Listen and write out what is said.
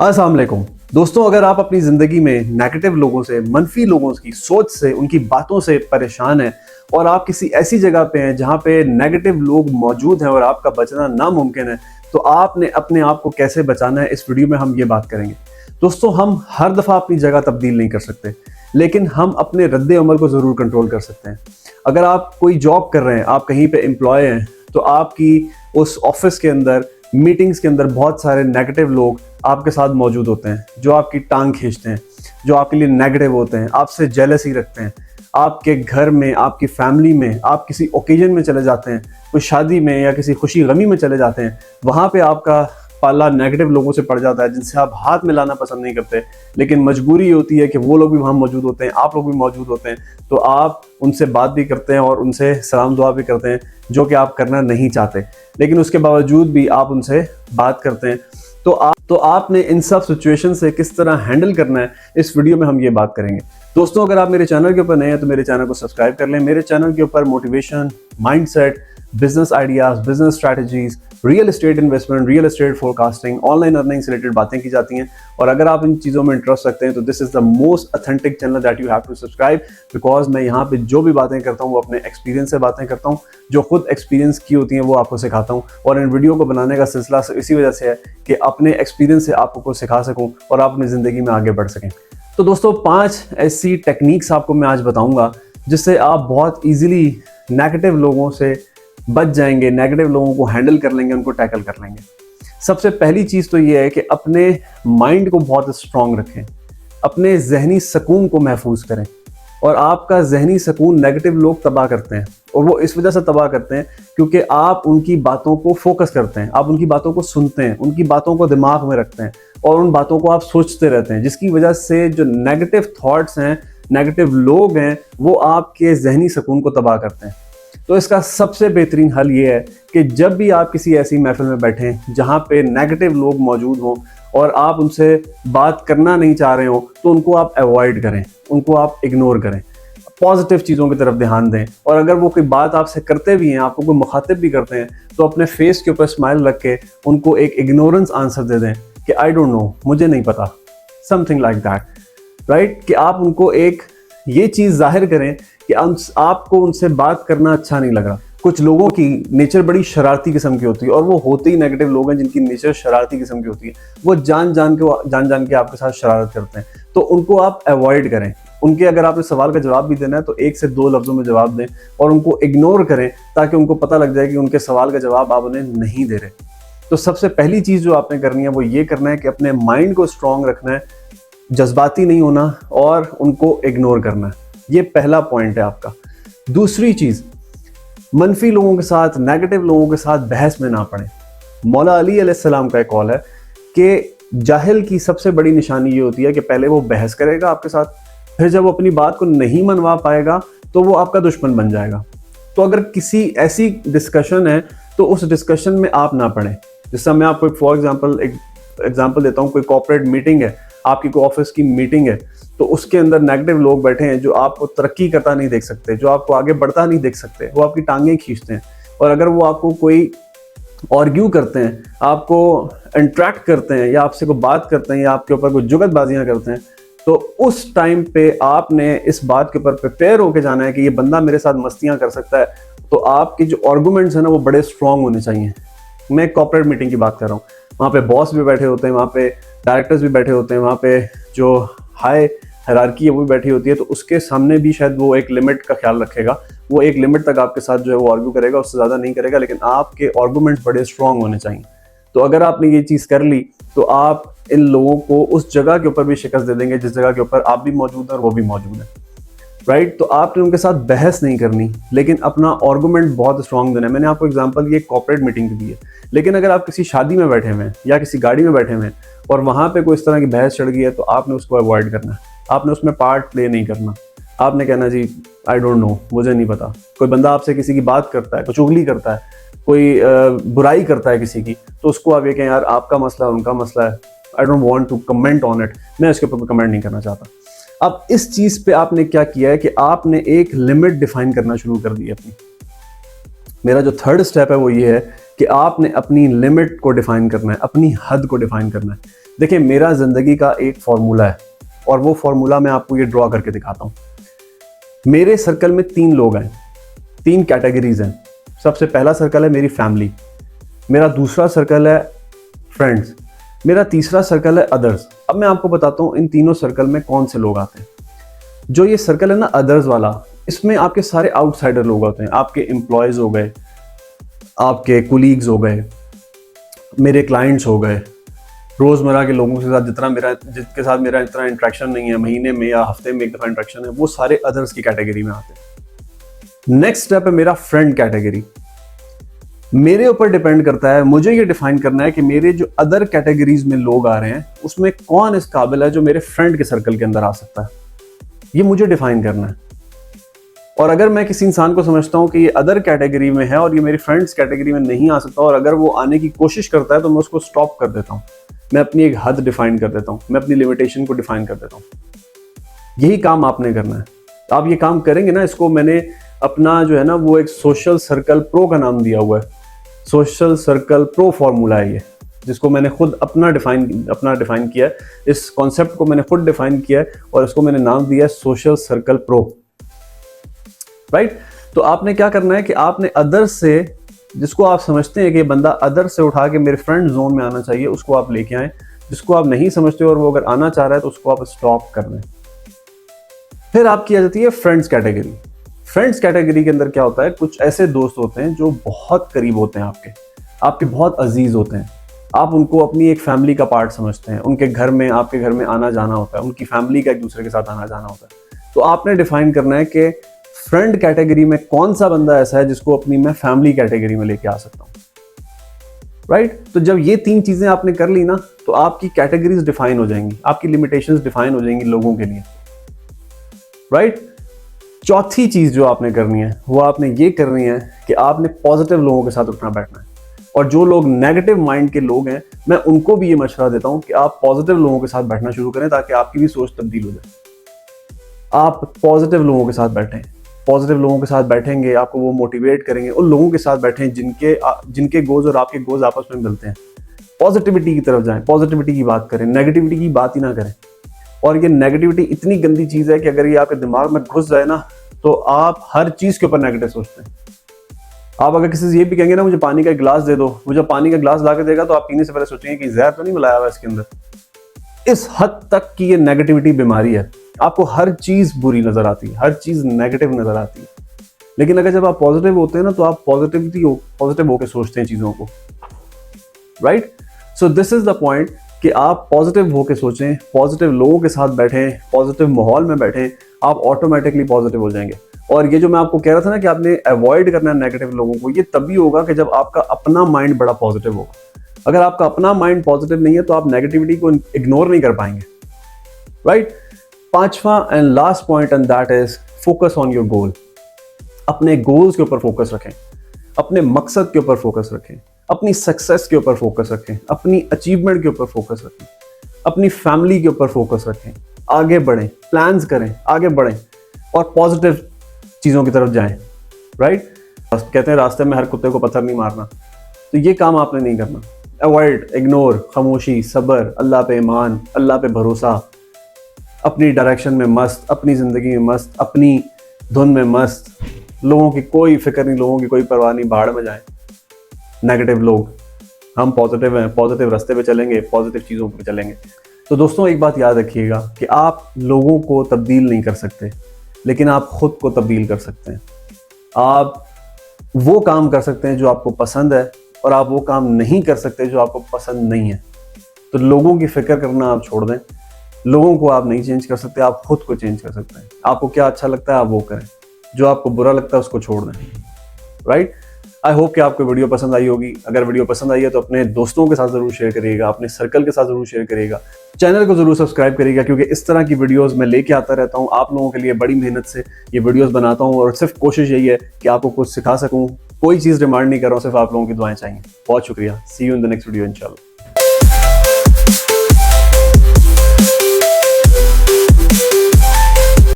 अस्सलाम वालेकुम दोस्तों, अगर आप अपनी ज़िंदगी में नेगेटिव लोगों से, मनफी लोगों की सोच से, उनकी बातों से परेशान हैं और आप किसी ऐसी जगह पे हैं जहाँ पे नेगेटिव लोग मौजूद हैं और आपका बचना नामुमकिन है, तो आपने अपने आप को कैसे बचाना है, इस वीडियो में हम ये बात करेंगे। दोस्तों, हम हर दफ़ा अपनी जगह तब्दील नहीं कर सकते, लेकिन हम अपने रद्द अमल को ज़रूर कंट्रोल कर सकते हैं। अगर आप कोई जॉब कर रहे हैं, आप कहीं पे एम्प्लॉय हैं, तो आपकी उस ऑफिस के अंदर, मीटिंग्स के अंदर बहुत सारे नेगेटिव लोग आपके साथ मौजूद होते हैं, जो आपकी टांग खींचते हैं, जो आपके लिए नेगेटिव होते हैं, आपसे जेलसी रखते हैं। आपके घर में, आपकी फैमिली में, आप किसी ओकेजन में चले जाते हैं, कोई शादी में या किसी खुशी गमी में चले जाते हैं, वहाँ पे आपका पाला नेगेटिव लोगों से पड़ जाता है, जिनसे आप हाथ मिलाना पसंद नहीं करते, लेकिन मजबूरी होती है कि वो लोग भी वहाँ मौजूद होते हैं, आप लोग भी मौजूद होते हैं, तो आप उनसे बात भी करते हैं और उनसे सलाम दुआ भी करते हैं, जो कि आप करना नहीं चाहते, लेकिन उसके बावजूद भी आप उनसे बात करते हैं। तो आपने इन सब सिचुएशन से किस तरह हैंडल करना है, इस वीडियो में हम ये बात करेंगे। दोस्तों, अगर आप मेरे चैनल के ऊपर नए हैं तो मेरे चैनल को सब्सक्राइब कर लें। मेरे चैनल के ऊपर motivation, mindset, business ideas, business strategies, real estate investment, real estate forecasting, online earning से रिलेटेड बातें की जाती हैं। और अगर आप इन चीज़ों में इंटरेस्ट रखते हैं तो this is the most authentic channel that you have to subscribe, because मैं यहाँ पे जो भी बातें करता हूँ वो अपने एक्सपीरियंस से बातें करता हूँ, जो खुद एक्सपीरियंस की होती हैं वो आपको सिखाता हूँ। और इन वीडियो को बनाने का सिलसिला इसी वजह से है कि अपने एक्सपीरियंस से आपको कुछ सिखा सकूँ और आप अपनी ज़िंदगी में आगे बढ़ सकें। तो दोस्तों, 5 ऐसी टेक्निक्स आपको मैं आज बताऊँगा जिससे आप बहुत ईजिली नेगेटिव लोगों से बच जाएंगे, नेगेटिव लोगों को हैंडल कर लेंगे, उनको टैकल कर लेंगे। सबसे पहली चीज़ तो ये है कि अपने माइंड को बहुत स्ट्रांग रखें, अपने जहनी सुकून को महफूज करें। और आपका जहनी सुकून नेगेटिव लोग तबाह करते हैं, और वो इस वजह से तबाह करते हैं क्योंकि आप उनकी बातों को फोकस करते हैं, आप उनकी बातों को सुनते हैं, उनकी बातों को दिमाग में रखते हैं और उन बातों को आप सोचते रहते हैं, जिसकी वजह से जो नेगेटिव थॉट्स हैं, नेगेटिव लोग हैं, वो आपके जहनी सुकून को तबाह करते हैं। तो इसका सबसे बेहतरीन हल ये है कि जब भी आप किसी ऐसी महफिल में बैठें जहाँ पे नेगेटिव लोग मौजूद हों और आप उनसे बात करना नहीं चाह रहे हो, तो उनको आप अवॉइड करें, उनको आप इग्नोर करें, पॉजिटिव चीज़ों की तरफ ध्यान दें। और अगर वो कोई बात आपसे करते भी हैं, आपको कोई मुखातिब भी करते हैं, तो अपने फेस के ऊपर स्माइल रख के उनको एक इग्नोरेंस आंसर दे दें कि आई डोंट नो, मुझे नहीं पता, समथिंग लाइक दैट, राइट। कि आप उनको एक ये चीज़ जाहिर करें कि आपको उनसे बात करना अच्छा नहीं लग रहा। कुछ लोगों की नेचर बड़ी शरारती किस्म की होती है, और वो होते ही नेगेटिव लोग हैं जिनकी नेचर शरारती किस्म की होती है। वो जान जान के आपके साथ शरारत करते हैं, तो उनको आप अवॉइड करें। उनके अगर आपने सवाल का जवाब भी देना है तो 1 से 2 लफ्ज़ों में जवाब दें और उनको इग्नोर करें, ताकि उनको पता लग जाए कि उनके सवाल का जवाब आप उन्हें नहीं दे रहे। तो सबसे पहली चीज़ जो आपने करनी है वो ये करना है कि अपने माइंड को स्ट्रॉन्ग रखना है, जज्बाती नहीं होना और उनको इग्नोर करना है। ये पहला पॉइंट है आपका। दूसरी चीज़, मनफी लोगों के साथ, नेगेटिव लोगों के साथ बहस में ना पड़े। मौला अली अलैहिस्सलाम का एक कौल है कि जाहिल की सबसे बड़ी निशानी ये होती है कि पहले वो बहस करेगा आपके साथ, फिर जब वो अपनी बात को नहीं मनवा पाएगा तो वो आपका दुश्मन बन जाएगा। तो अगर किसी ऐसी डिस्कशन है तो उस डिस्कशन में आप ना पड़ें। जैसा मैं आपको फॉर एग्जाम्पल देता हूँ, कोई कॉर्पोरेट मीटिंग है, आपकी कोई ऑफिस की मीटिंग है, तो उसके अंदर नेगेटिव लोग बैठे हैं जो आपको तरक्की करता नहीं देख सकते, जो आपको आगे बढ़ता नहीं देख सकते, वो आपकी टांगें खींचते हैं। और अगर वो आपको कोई आर्ग्यू करते हैं, आपको इंट्रैक्ट करते हैं, या आपसे कोई बात करते हैं, या आपके ऊपर कोई जुगतबाजियां करते हैं, तो उस टाइम पे आपने इस बात के ऊपर प्रिपेयर होकर जाना है कि ये बंदा मेरे साथ मस्तियां कर सकता है। तो आपके जो आर्गूमेंट्स हैं ना, वो बड़े स्ट्रॉन्ग होने चाहिए। मैं कॉर्पोरेट मीटिंग की बात कर रहा हूँ, वहाँ पे बॉस भी बैठे होते हैं, वहाँ पे डायरेक्टर्स भी बैठे होते हैं, वहाँ पे जो हाई हायरार्की है वो भी बैठी होती है, तो उसके सामने भी शायद वो एक लिमिट का ख्याल रखेगा, वो एक लिमिट तक आपके साथ जो है वो आर्ग्यू करेगा, उससे ज़्यादा नहीं करेगा, लेकिन आपके आर्गूमेंट्स बड़े स्ट्रॉन्ग होने चाहिए। तो अगर आपने ये चीज़ कर ली तो आप इन लोगों को उस जगह के ऊपर भी शिकस्त दे देंगे जिस जगह के ऊपर आप भी मौजूद हैं और वो भी मौजूद है, राइट। तो आपने उनके साथ बहस नहीं करनी, लेकिन अपना आर्गूमेंट बहुत स्ट्रॉन्ग देना है। मैंने आपको एग्जांपल ये कॉर्पोरेट मीटिंग की दी है, लेकिन अगर आप किसी शादी में बैठे हुए हैं या किसी गाड़ी में बैठे हुए हैं और वहाँ पे कोई इस तरह की बहस चढ़ गई है, तो आपने उसको अवॉइड करना है, आपने उसमें पार्ट प्ले नहीं करना। आपने कहना जी आई डोंट नो, मुझे नहीं पता। कोई बंदा आपसे किसी की बात करता है, कोई चुगली करता है, कोई बुराई करता है किसी की, तो उसको आप ये कहें यार आपका मसला है, उनका मसला है, I don't want to comment on it, मैं उसके ऊपर कमेंट नहीं करना चाहता। अब इस चीज़ पे आपने क्या किया है कि आपने एक लिमिट डिफाइन करना शुरू कर दी अपनी। मेरा जो थर्ड स्टेप है वो ये है कि आपने अपनी लिमिट को डिफाइन करना है, अपनी हद को डिफाइन करना है। देखिए, मेरा ज़िंदगी का एक फार्मूला है और वो फार्मूला मैं आपको ये ड्रॉ करके दिखाता हूँ। मेरे सर्कल में 3 लोग हैं, 3 कैटेगरीज हैं। सबसे पहला सर्कल है मेरी फैमिली, मेरा दूसरा सर्कल है फ्रेंड्स, मेरा तीसरा सर्कल है अदर्स। अब मैं आपको बताता हूँ इन तीनों सर्कल में कौन से लोग आते हैं। जो ये सर्कल है ना अदर्स वाला, इसमें आपके सारे आउटसाइडर लोग होते हैं। आपके एम्प्लॉयज़ हो गए, आपके कुलीग्स हो गए, मेरे क्लाइंट्स हो गए, रोज़मर्रा के लोगों के साथ जिनके साथ मेरा इतना इंट्रैक्शन नहीं है, महीने में या हफ्ते में एक दफ़ा इंट्रैक्शन है, वो सारे अदर्स की कैटेगरी में आते हैं। नेक्स्ट स्टेप है मेरा फ्रेंड कैटेगरी। मेरे ऊपर डिपेंड करता है, मुझे ये डिफाइन करना है कि मेरे जो अदर कैटेगरीज में लोग आ रहे हैं उसमें कौन इस काबिल है जो मेरे फ्रेंड के सर्कल के अंदर आ सकता है। ये मुझे डिफाइन करना है। और अगर मैं किसी इंसान को समझता हूँ कि ये अदर कैटेगरी में है और ये मेरी फ्रेंड्स कैटेगरी में नहीं आ सकता, और अगर वो आने की कोशिश करता है तो मैं उसको स्टॉप कर देता हूँ। मैं अपनी एक हद डिफाइन कर देता हूँ, मैं अपनी लिमिटेशन को डिफाइन कर देता हूँ। यही काम आपने करना है। आप ये काम करेंगे ना, इसको मैंने अपना जो है ना वो एक सोशल सर्कल प्रो का नाम दिया हुआ है। सोशल सर्कल प्रो फॉर्मूला है ये, जिसको मैंने खुद अपना डिफाइन किया है। इस कॉन्सेप्ट को मैंने खुद डिफाइन किया है और इसको मैंने नाम दिया है सोशल सर्कल प्रो। राइट? तो आपने क्या करना है कि आपने अदर से, जिसको आप समझते हैं कि बंदा अदर से उठा के मेरे फ्रेंड जोन में आना चाहिए, उसको आप लेके आए। जिसको आप नहीं समझते और वो अगर आना चाह रहा है तो उसको आप स्टॉप कर दें। फिर आपकी आ जाती है फ्रेंड्स कैटेगरी। फ्रेंड्स कैटेगरी के अंदर क्या होता है, कुछ ऐसे दोस्त होते हैं जो बहुत करीब होते हैं, आपके बहुत अजीज होते हैं। आप उनको अपनी एक फैमिली का पार्ट समझते हैं। उनके घर में, आपके घर में आना जाना होता है, उनकी फैमिली का एक दूसरे के साथ आना जाना होता है। तो आपने डिफाइन करना है कि फ्रेंड कैटेगरी में कौन सा बंदा ऐसा है जिसको अपनी मैं फैमिली कैटेगरी में लेके आ सकता हूँ। राइट? तो जब ये 3 चीजें आपने कर ली ना, तो आपकी कैटेगरीज डिफाइन हो जाएंगी, आपकी लिमिटेशंस डिफाइन हो जाएंगी लोगों के लिए। राइट? चौथी चीज जो आपने करनी है वो आपने ये करनी है कि आपने पॉजिटिव लोगों के साथ उठना बैठना है। और जो लोग नेगेटिव माइंड के लोग हैं, मैं उनको भी ये मशवरा देता हूं कि आप पॉजिटिव लोगों के साथ बैठना शुरू करें ताकि आपकी भी सोच तब्दील हो जाए। आप पॉजिटिव लोगों के साथ बैठें। पॉजिटिव लोगों के साथ बैठेंगे, आपको वो मोटिवेट करेंगे। उन लोगों के साथ बैठें जिनके गोल्स और आपके गोल्स आपस में मिलते हैं। पॉजिटिविटी की तरफ जाएं, पॉजिटिविटी की बात करें, नेगेटिविटी की बात ही ना करें। और ये नेगेटिविटी इतनी गंदी चीज है कि अगर ये आपके दिमाग में घुस जाए ना, तो आप हर चीज के ऊपर नेगेटिव सोचते हैं। आप अगर किसी से ये भी कहेंगे ना, मुझे पानी का गिलास दे दो, वो जब पानी का गिलास ला के देगा तो आप पीने से पहले सोचेंगे कि जहर तो नहीं मिलाया हुआ इसके अंदर। इस हद तक की ये नेगेटिविटी बीमारी है। आपको हर चीज बुरी नजर आती है, हर चीज नेगेटिव नजर आती है। लेकिन अगर जब आप पॉजिटिव होते हैं ना, तो आप पॉजिटिव होकर सोचते हैं चीजों को। Right? So this is the point कि आप पॉजिटिव होकर सोचें, पॉजिटिव लोगों के साथ बैठें, पॉजिटिव माहौल में बैठें, आप ऑटोमेटिकली पॉजिटिव हो जाएंगे। और ये जो मैं आपको कह रहा था ना कि आपने अवॉइड करना है नेगेटिव लोगों को, ये तभी होगा कि जब आपका अपना माइंड बड़ा पॉजिटिव होगा। अगर आपका अपना माइंड पॉजिटिव नहीं है तो आप नेगेटिविटी को इग्नोर नहीं कर पाएंगे। राइट? 5वां and last point, and that is focus on your goal. अपने गोल्स के ऊपर फोकस रखें, अपने मकसद के ऊपर फोकस रखें, अपनी सक्सेस के ऊपर फोकस रखें, अपनी अचीवमेंट के ऊपर फोकस रखें, अपनी फैमिली के ऊपर फोकस रखें। आगे बढ़ें, प्लान्स करें, आगे बढ़ें और पॉजिटिव चीज़ों की तरफ जाएं। राइट? कहते हैं रास्ते में हर कुत्ते को पत्थर नहीं मारना, तो ये काम आपने नहीं करना। अवॉइड, इग्नोर, खामोशी, सब्र, अल्लाह पे ईमान, अल्लाह पे भरोसा, अपनी डायरेक्शन में मस्त, अपनी ज़िंदगी में मस्त, अपनी धुन में मस्त। लोगों की कोई फिक्र नहीं, लोगों की कोई परवाह नहीं, भाड़ में जाएं नेगेटिव लोग। हम पॉजिटिव हैं, पॉजिटिव रास्ते पे चलेंगे, पॉजिटिव चीज़ों पे चलेंगे। तो दोस्तों, एक बात याद रखिएगा कि आप लोगों को तब्दील नहीं कर सकते, लेकिन आप खुद को तब्दील कर सकते हैं। आप वो काम कर सकते हैं जो आपको पसंद है, और आप वो काम नहीं कर सकते जो आपको पसंद नहीं है। तो लोगों की फिक्र करना आप छोड़ दें। लोगों को आप नहीं चेंज कर सकते, आप खुद को चेंज कर सकते हैं। आपको क्या अच्छा लगता है आप वो करें, जो आपको बुरा लगता है उसको छोड़ दें। राइट? आई होप कि आपको वीडियो पसंद आई होगी। अगर वीडियो पसंद आई है तो अपने दोस्तों के साथ ज़रूर शेयर करिएगा, अपने सर्कल के साथ ज़रूर शेयर करिएगा। चैनल को ज़रूर सब्सक्राइब करिएगा, क्योंकि इस तरह की वीडियोस मैं लेके आता रहता हूँ आप लोगों के लिए। बड़ी मेहनत से ये वीडियोस बनाता हूँ और सिर्फ कोशिश यही है कि आपको कुछ सिखा सकूँ। कोई चीज़ डिमांड नहीं कर रहा हूँ, सिर्फ आप लोगों की दुआएं चाहिए। बहुत शुक्रिया। See you in the next video इंशाल्लाह।